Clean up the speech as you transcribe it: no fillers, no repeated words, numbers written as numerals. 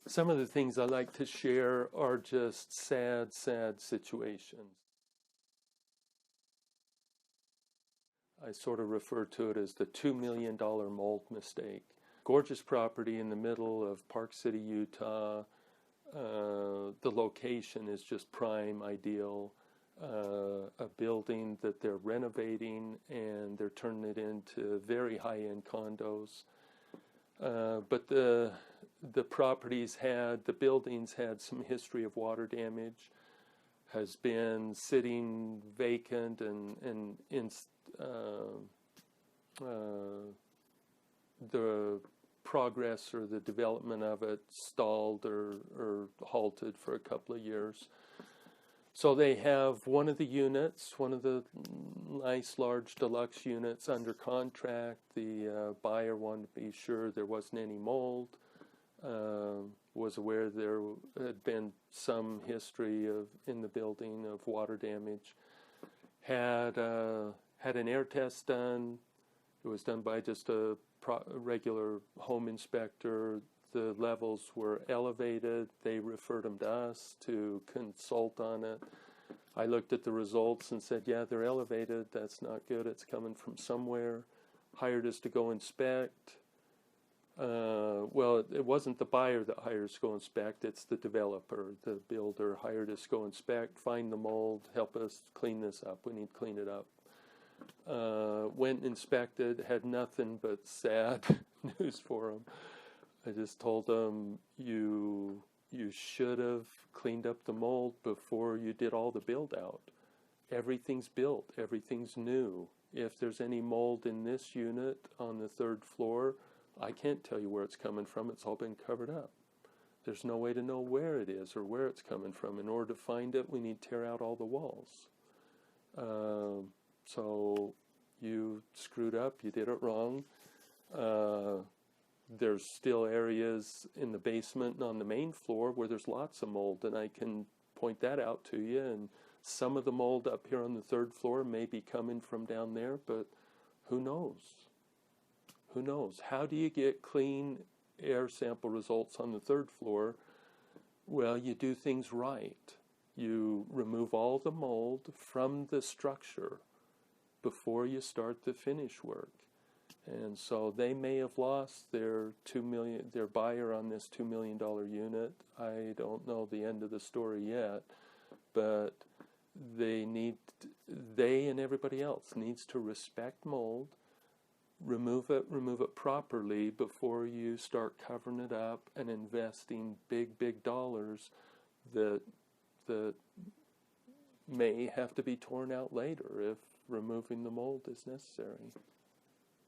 Some of the things I like to share are just sad, sad situations. I sort of refer to it as the $2 million mold mistake. Gorgeous property in the middle of Park City, Utah. The location is just prime, ideal. A building that they're renovating and they're turning it into very high-end condos. But the buildings had some history of water damage, has been sitting vacant and the progress or the development of it stalled or halted for a couple of years. So they have one of the nice large deluxe units under contract. The buyer wanted to be sure there wasn't any mold, was aware there had been some history in the building of water damage, had an air test done. It was done by just a regular home inspector. The levels were elevated. They referred them to us to consult on it. I looked at the results and said, yeah, they're elevated. That's not good. It's coming from somewhere. Hired us to go inspect. Well, it wasn't the buyer that hired us to go inspect. It's the developer, the builder hired us to go inspect, find the mold, help us clean this up. We need to clean it up. Went and inspected, had nothing but sad news for them. I just told them, you should have cleaned up the mold before you did all the build out. Everything's built, everything's new. If there's any mold in this unit on the third floor, I can't tell you where it's coming from. It's all been covered up. There's no way to know where it is or where it's coming from. In order to find it, we need to tear out all the walls. So you screwed up, you did it wrong. There's still areas in the basement and on the main floor where there's lots of mold, and I can point that out to you. And some of the mold up here on the third floor may be coming from down there, but who knows? Who knows? How do you get clean air sample results on the third floor? Well, you do things right. You remove all the mold from the structure before you start the finish work. And so they may have lost their buyer on this $2 million unit. I don't know the end of the story yet, but they and everybody else needs to respect mold, remove it properly before you start covering it up and investing big dollars that may have to be torn out later if removing the mold is necessary.